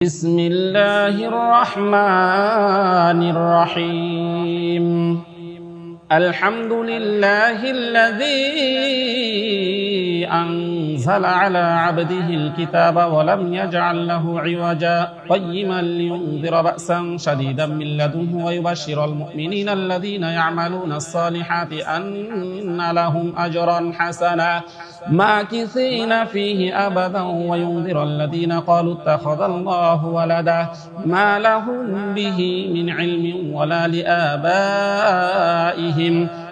بسم الله الرحمن الرحيم الحمد لله الذي أنزل على عبده الكتاب ولم يجعل له عوجا قيما لينذر بأسا شديدا من لدنه ويبشر المؤمنين الذين يعملون الصالحات أن لهم أجرا حسنا ماكثين فيه أبدا وينذر الذين قالوا اتخذ الله ولدا ما لهم به من علم ولا لآبائهم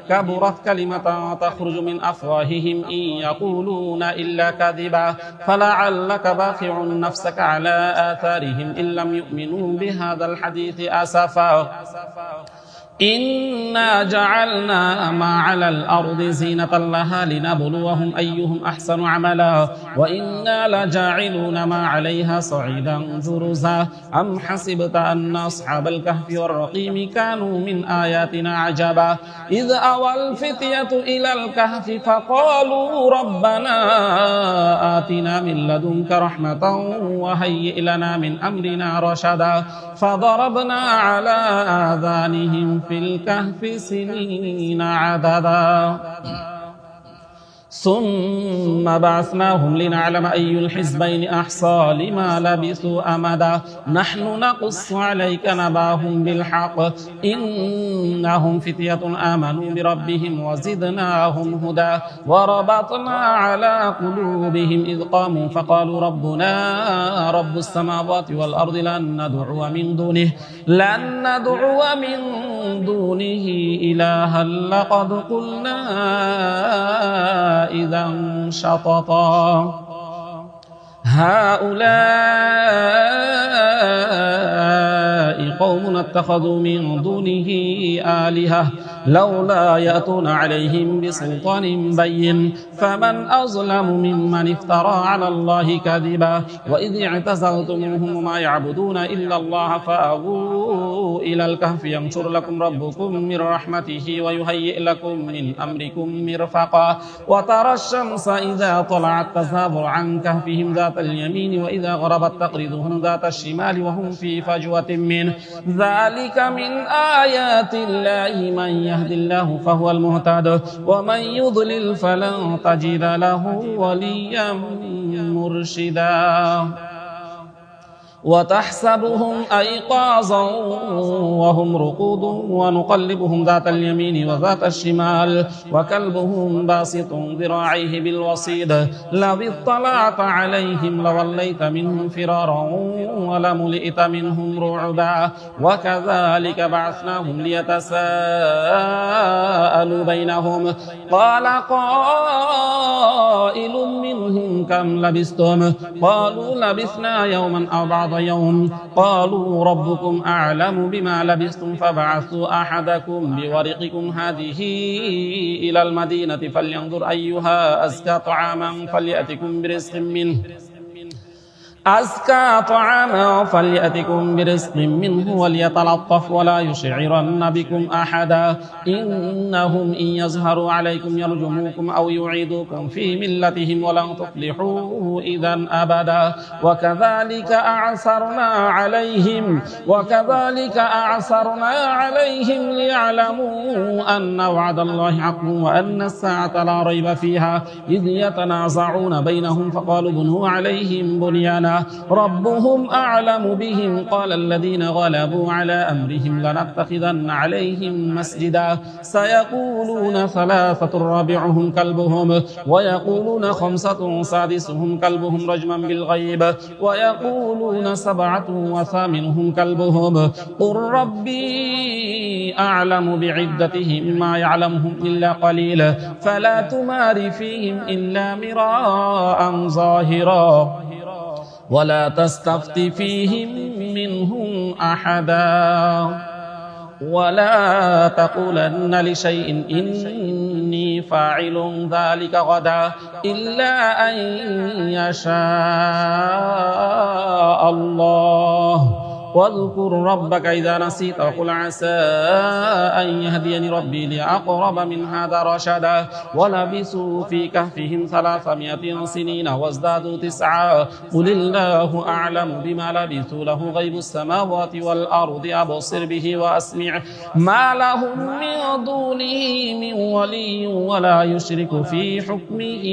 كبرت كلمة تخرج من أفواههم إن يقولون إلا كذبا فلعلك باخع نفسك على آثارهم إن لم يؤمنوا بهذا الحديث أسفا إنا جعلنا ما على الأرض زينة لها لنبلوهم أيهم أحسن عملا وإنا لجاعلون ما عليها صعيدا جرزا أم حسبت أن أصحاب الكهف والرقيم كانوا من آياتنا عجبا إذ أوى الفتية إلى الكهف فقالوا ربنا آتنا من لدنك رحمة وهيئ لنا من أمرنا رشدا فضربنا على آذانهم في الكهف سنين عددا ثم بعثناهم لنعلم أي الحزبين أحصى لما لبثوا أمدا نحن نقص عليك نباهم بالحق إنهم فتية آمنوا بربهم وزدناهم هدى وربطنا على قلوبهم إذ قاموا فقالوا ربنا رب السماوات والأرض لن ندعو من دونه إلها لقد قلنا إذا شططا هؤلاء قوم اتخذوا من دونه آلهة لولا يأتون عليهم بسلطان بين فمن أظلم ممن افترى على الله كذبا وإذ اعتزلتموهم وما يعبدون إلا الله فأووا إلى الكهف ينشر لكم ربكم من رحمته ويهيئ لكم من أمركم مرفقا وترى الشمس إذا طلعت تزاور عن كهفهم ذات اليمين وإذا غربت تقرضهم ذات الشمال وهم في فجوة منه ذلك من آيات الله من يهد الله فهو المهتد ومن يضلل فلن تجد له وليا مرشدا وتحسبهم أيقاظا وهم رقود ونقلبهم ذات اليمين وذات الشمال وكلبهم باسط ذراعيه بالوصيد لو اطلعت عليهم لوليت منهم فرارا ولملئت منهم رعبا وكذلك بعثناهم ليتساءلوا بينهم قال قائل منهم كم لبثتم قالوا لبثنا يوما أو بعض يوم قالوا ربكم أعلم بما لبثتم فبعثوا أحدكم بورقكم هذه إلى المدينة فلينظر أيها أزكى طعاما فليأتكم برزق منه وليتلطف ولا يشعرن بكم أحدا إنهم إن يظهروا عليكم يرجموكم أو يعيدوكم في ملتهم ولن تفلحوا إذا أبدا وكذلك أعثرنا عليهم ليعلموا أن وعد الله حق وأن الساعة لا ريب فيها إذ يتنازعون بينهم فقالوا بنوا عليهم بنيانا ربهم أعلم بهم قال الذين غلبوا على أمرهم لنتخذن عليهم مسجدا سيقولون ثلاثة رابعهم كلبهم ويقولون خمسة سادسهم كلبهم رجما بالغيب ويقولون سبعة وثامنهم كلبهم قل ربي أعلم بعدتهم ما يعلمهم إلا قليل فلا تمار فيهم إلا مراء ظاهرا ولا تستفت فيهم منهم أحدا ولا تقولن لشيء إني فاعل ذلك غدا إلا أن يشاء الله واذكر ربك إذا نسيت وقل عسى أن يهديني ربي لأقرب من هذا رشدا ولبثوا في كهفهم 300 سنين وازدادوا 9 قل الله أعلم بما لبثوا له غيب السماوات والأرض أبصر به وأسمع ما لهم من دونه من ولي ولا يشرك في حكمه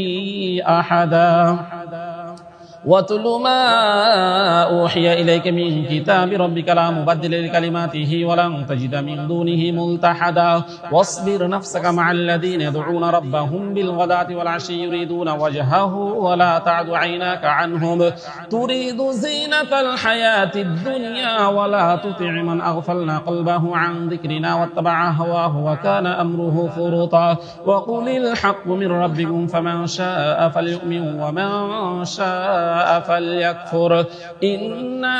أحدا واتل ما أوحي إليك من كتاب ربك لا مبدل لكلماته ولن تجد من دونه ملتحدا واصبر نفسك مع الذين يدعون ربهم بالغداة والعشي يريدون وجهه ولا تعد عيناك عنهم تريد زينة الحياة الدنيا ولا تطع من أغفلنا قلبه عن ذكرنا واتبع هواه وكان أمره فرطا وقل الحق من ربكم فمن شاء فليؤمن ومن شاء فليكفر إنا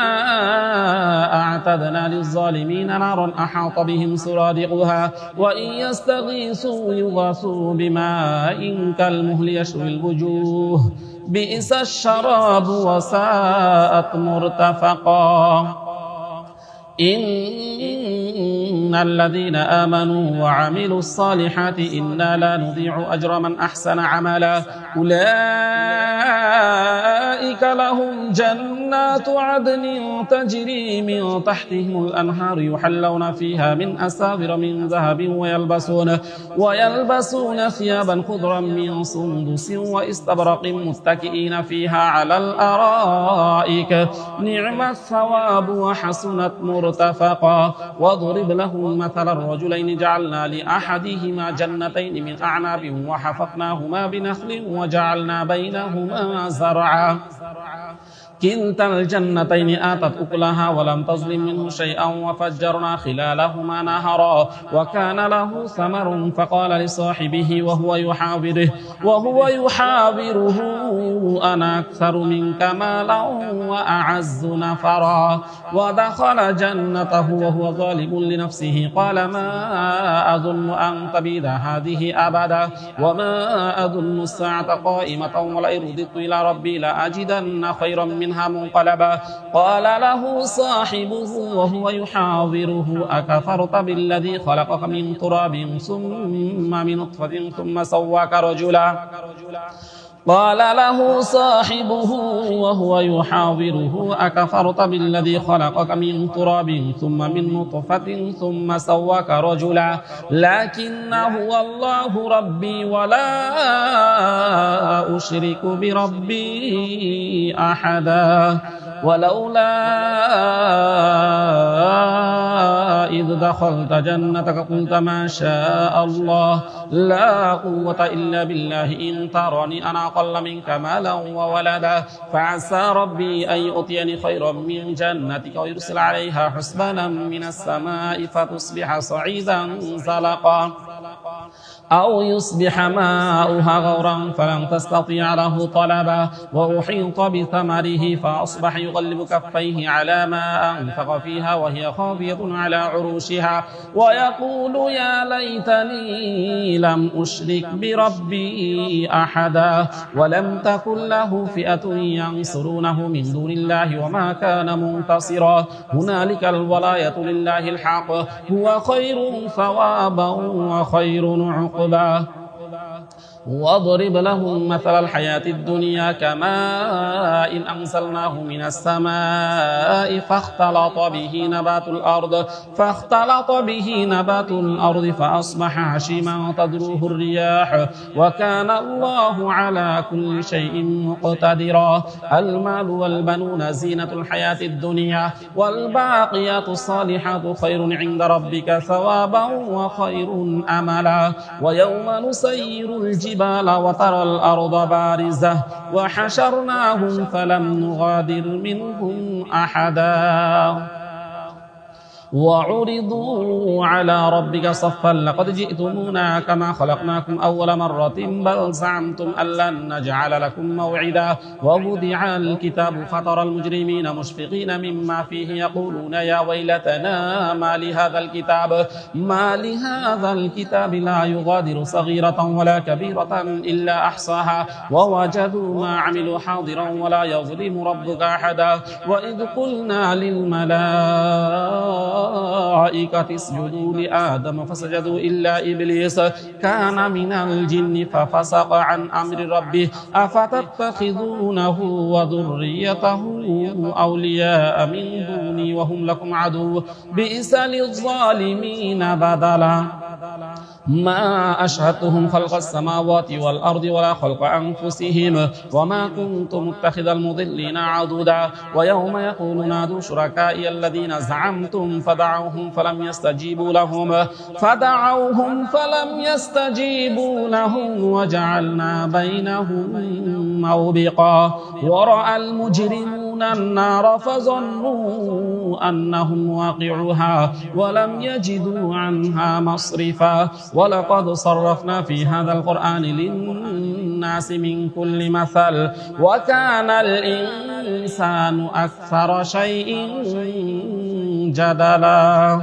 أعتدنا للظالمين نارا أحاط بهم سرادقها وإن يستغيثوا يغاثوا بماء كالمهل يشوي الوجوه بئس الشراب وساءت مرتفقا إن الذين آمنوا وعملوا الصالحات إنا لا نضيع أجر من أحسن عملا أولئك لهم جنات عدن تجري من تحتهم الأنهار يحلون فيها من أساور من ذهب ويلبسون ثيابا خضرا من سندس واستبرق متكئين فيها على الأرائك نعم الثواب وحسنت مرتفقا واضرب لهم مثل الرجلين جعلنا لأحدهما جنتين من أعناب وحفظناهما بنخل وجعلنا بينهما زرعا كلتا الجنتين آتت أكلها ولم تظلم منه شيئا وفجرنا خلالهما نهرا وكان له ثمر فقال لصاحبه وهو يحاوره أنا أكثر منك مالا وأعز نفرا ودخل جنته وهو ظالم لنفسه قال ما أظن أن تبيد هذه أبدا وما أظن الساعة قائمة ولئن رددت إلى ربي لأجدن خيرا منها منقلبا قال له صاحبه وهو يحاوره أكفرت بالذي خلقك من تراب ثم من نطفة ثم سواك رجلا قال له صاحبه وهو يحاوره أكفرت بالذي خلقك من تراب ثم من نطفة ثم سواك رجلا لكن هو الله ربي ولا أشرك بربي أحدا ولولا إذ دخلت جنتك قلت ما شاء الله لا قوة إلا بالله إن ترني أنا أقل منك مالا وولدا فعسى ربي أن يؤتيني خيرا من جنتك ويرسل عليها حسبانا من السماء فتصبح صعيدا زلقا أو يصبح ماؤها غورا فلن تستطيع له طلبا وأحيط بثمره فأصبح يغلب كفيه على ما أنفق فيها وهي خاوية على عروشها ويقول يا ليتني لم أشرك بربي أحدا ولم تكن له فئة ينصرونه من دون الله وما كان منتصرا هنالك الولاية لله الحق هو خير ثوابا وخير عقبا واضرب لهم مثل الحياة الدنيا كماء إن أنزلناه من السماء فاختلط به نبات الأرض فأصبح هشيما تذروه الرياح وكان الله على كل شيء مقتدرا المال والبنون زينة الحياة الدنيا والباقيات الصالحات خير عند ربك ثوابا وخير أملا ويوم نسير الجبال وترى الأرض بارزة وحشرناهم فلم نغادر منهم أحدا وعرضوا على ربك صفا لقد جئتمونا كما خلقناكم أول مرة بل زعمتم أن لن نجعل لكم موعدا ووضع الكتاب فترى المجرمين مشفقين مما فيه يقولون يا ويلتنا ما لهذا الكتاب لا يغادر صغيرة ولا كبيرة إلا أحصاها ووجدوا ما عملوا حاضرا ولا يظلم ربك أحدا وإذ قلنا للملائكة اسجدوا لآدم فسجدوا إلا إبليس كان من الجن ففسق عن أمر ربه أفتتخذونه وذريته أولياء من دوني وهم لكم عدو بئس للظالمين بدلا ما أشهدتهم خلق السماوات والأرض ولا خلق أنفسهم وما كنت متخذ المضلين عضدا ويوم يقول نادوا شركائي الذين زعمتم فدعوهم فلم يستجيبوا لهم وجعلنا بينهم موبقا ورأى المجرمون النار فظنوا أنهم واقعوها ولم يجدوا عنها مصرفا ولقد صرفنا في هذا القرآن للناس من كل مثل وكان الإنسان أكثر شيء جدلا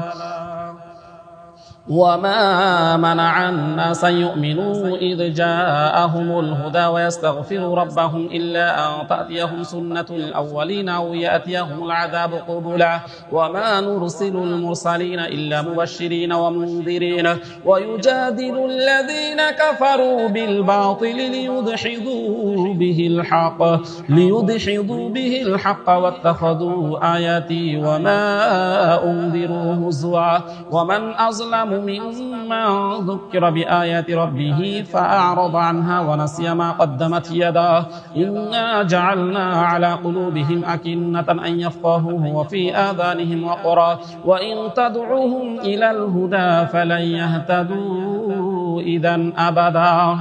وما منع الناس أن يؤمنوا إذ جاءهم الهدى ويستغفروا ربهم إلا أن تأتيهم سنة الأولين أو يأتيهم العذاب قبلا وما نرسل المرسلين إلا مبشرين ومنذرين ويجادل الذين كفروا بالباطل ليدحضوا به الحق واتخذوا آياتي وما أنذروا هزوا ومن أظلم ممن ذكر بآيات ربه فأعرض عنها ونسي ما قدمت يداه إنا جعلنا على قلوبهم أكنة أن يفقهوه وفي آذانهم وقرا وإن تدعوهم إلى الهدى فلن يهتدوا إذا أبدا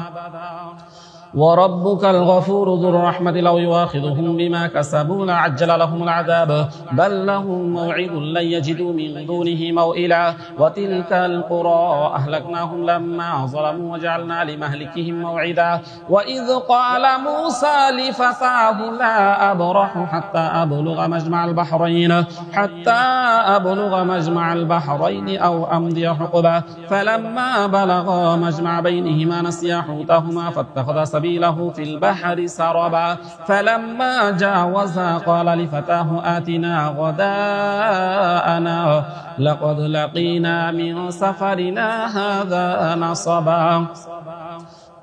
وربك الغفور ذو الرحمة لو يؤاخذهم بما كسبوا لعجل لهم العذاب بل لهم موعد لن يجدوا من دونه موئلا وتلك القرى أهلكناهم لما ظلموا وجعلنا لمهلكهم موعدا وإذ قال موسى لفتاه لا أبرح حتى أبلغ مجمع البحرين أو أمضي حقبا فلما بلغا مجمع بينهما نسيا حوتهما فاتخذ سبيله في البحر سربا فلما جاوزا قال لفتاه آتنا غداءنا لقد لقينا من سفرنا هذا نصبا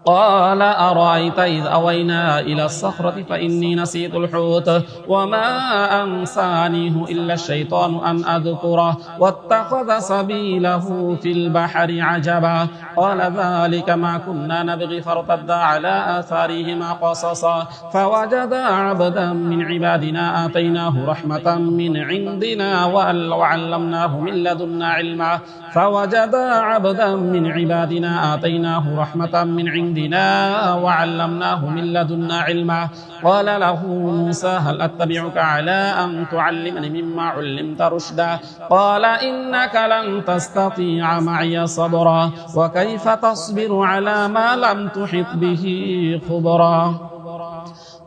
قال أرأيت إذ أوينا إلى الصخرة فإني نسيت الحوت وما أنسانيه إلا الشيطان أن أذكره واتخذ سبيله في البحر عجبا قال ذلك ما كنا نبغي فارتدا على آثارهما قصصا فوجدا عبدا من عبادنا آتيناه رحمة من عندنا وعلمناه من لدنا علما وعلمناه من لدنا علما قال له موسى هل أتبعك على أن تعلمني مما علمت رشدا قال إنك لن تستطيع معي صبرا وكيف تصبر على ما لم تحط به خبرا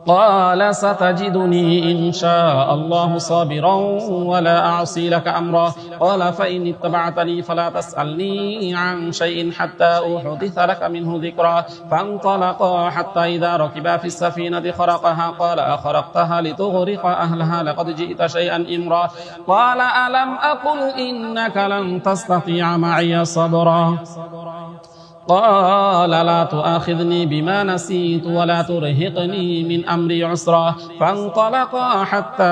قال ستجدني إن شاء الله صابرا ولا أعصي لك أمرا قال فإن اتبعتني فلا تسألني عن شيء حتى أحدث لك منه ذكرا فانطلقا حتى إذا ركبا في السفينة خرقها قال أخرقتها لتغرق أهلها لقد جئت شيئا إمرا قال ألم أقل إنك لن تستطيع معي صبرا قال لا تؤاخذني بما نسيت ولا ترهقني من أمري عسرا فانطلقا حتى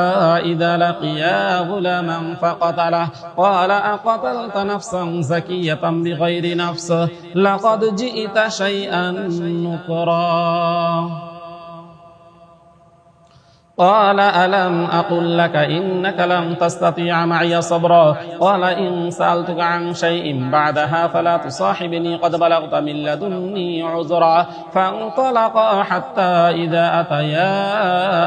إذا لقيا غلاما فقتله قال أقتلت نفسا زكية بغير نفس لقد جئت شيئا نكرا قال ألم أقل لك إنك لن تستطيع معي صبرا قال إن سألتك عن شيء بعدها فلا تصاحبني قد بلغت من لدني عذرا فانطلقا حتى إذا أتيا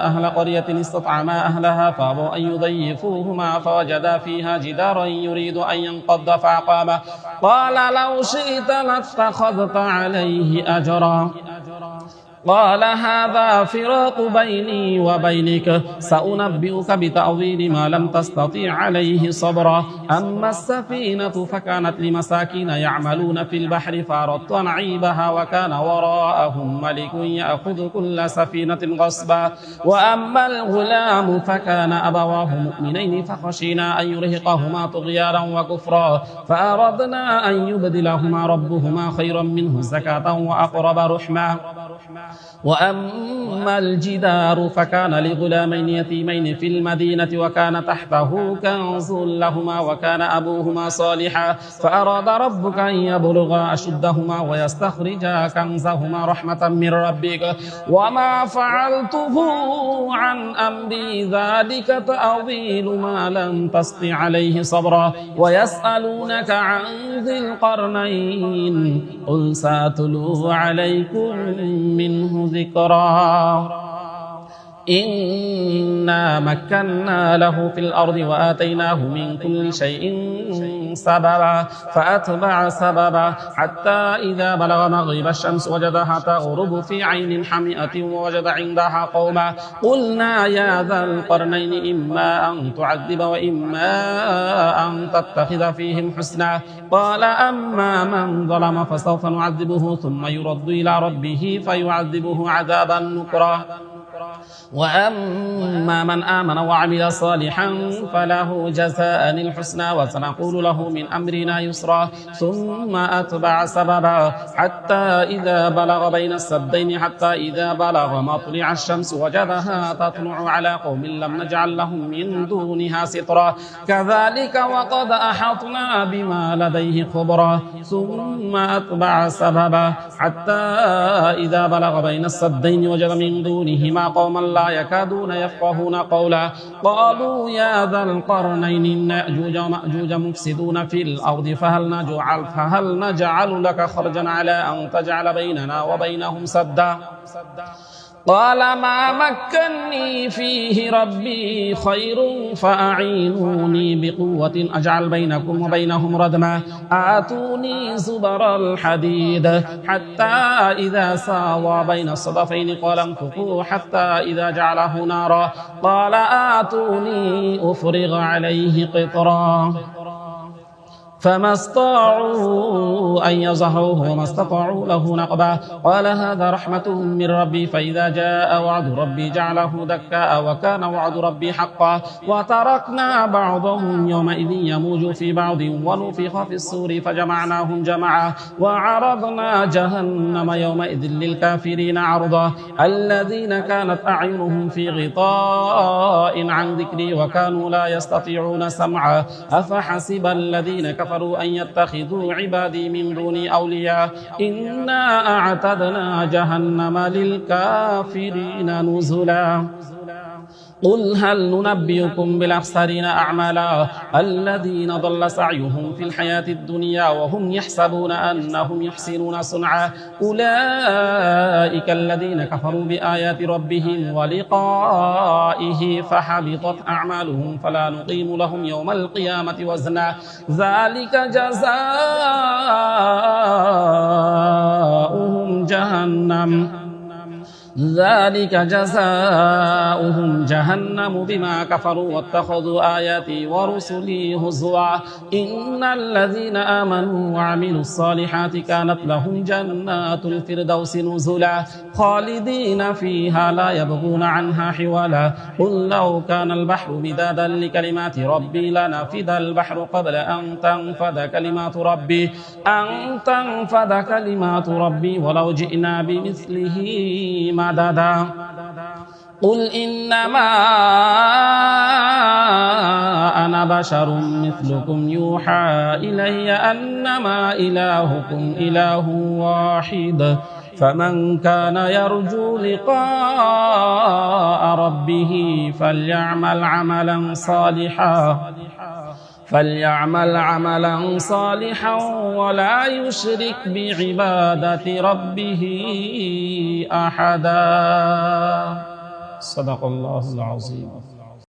أهل قرية استطعما أهلها فأبوا أن يضيفوهما فوجدا فيها جدارا يريد أن ينقض فأقامه قال لو شئت لاتخذت عليه أجرا قال هذا فراق بيني وبينك سأنبئك بتأويل ما لم تستطيع عليه صبرا أما السفينة فكانت لمساكين يعملون في البحر فأردت أن أعيبها وكان وراءهم ملك يأخذ كل سفينة غصبا وأما الغلام فكان أبواه مؤمنين فخشينا أن يرهقهما طغيانا وكفرا فأردنا أن يبدلهما ربهما خيرا منه زكاة وأقرب رحما وأما الجدار فكان لغلامين يتيمين في المدينة وكان تحته كنز لهما وكان أبوهما صالحا فأراد ربك أن يبلغا أشدهما ويستخرجا كنزهما رحمة من ربك وما فعلته عن أمري ذلك تأويل ما لم تستطع عليه صبرا ويسألونك عن ذي القرنين قل سأتلو عليكم منه ذكرا إنا مكنا له في الأرض وآتيناه من كل شيء سببا فأتبع سببا حتى إذا بلغ مغرب الشمس وجدها تغرب في عين حمئة ووجد عندها قوما قلنا يا ذا القرنين إما أن تعذب وإما أن تتخذ فيهم حسنا قال أما من ظلم فسوف نعذبه ثم يرد إلى ربه فيعذبه عذابا نكرا وأما من آمن وعمل صالحا فله جزاء الحسنى وسنقول له من أمرنا يسرا ثم أتبع سببا حتى إذا بلغ بين السدين حتى إذا بلغ مطلع الشمس وجدها تطلع على قوم لم نجعل لهم من دونها سترا كذلك وقد أحطنا بما لديه خبرا ثم أتبع سببا حتى إذا بلغ بين السدين وجد من دونهما قوما لا يكادون يفقهون قولا قالوا يا ذا القرنين إن يأجوج ومأجوج مفسدون في الأرض فهل نجعل لك خرجا على أن تجعل بيننا وبينهم سدا قال ما مكني فيه ربي خير فأعينوني بقوة أجعل بينكم وبينهم ردما آتوني زبر الحديد حتى إذا ساوى بين الصدفين قال انفخوا حتى إذا جعله نارا قال آتوني أفرغ عليه قطرا فما استطاعوا أن يظهروه وما استطاعوا له نقبا قال هذا رحمة من ربي فإذا جاء وعد ربي جعله دكاء وكان وعد ربي حقا وتركنا بعضهم يومئذ يموج في بعض ونفخ في الصور فجمعناهم جمعا وعرضنا جهنم يومئذ للكافرين عرضا الذين كانت أعينهم في غطاء عن ذكري وكانوا لا يستطيعون سمعا أفحسب الذين كفروا أن يتخذوا عبادي من دوني أولياء إنا أعتدنا جهنم للكافرين نزلا قل هل ننبئكم بالأخسرين أعمالا الذين ضل سعيهم في الحياة الدنيا وهم يحسبون أنهم يحسنون صنعا أولئك الذين كفروا بآيات ربهم ولقائه فحبطت أعمالهم فلا نقيم لهم يوم القيامة وزنا ذلك جزاؤهم جهنم بما كفروا واتخذوا آياتي ورسلي هزوا إن الذين آمنوا وعملوا الصالحات كانت لهم جنات الفردوس نزلا خالدين فيها لا يبغون عنها حولا قل لو كان البحر مدادا لكلمات ربي لنفد البحر قبل أن تنفد كلمات ربي ولو جئنا بمثله مددا قل إنما أنا بشر مثلكم يوحى إلي أنما إلهكم إله واحد فمن كان يرجو لقاء ربه فليعمل عملا صالحا ولا يشرك بعبادة ربه أحدا. صدق الله العظيم.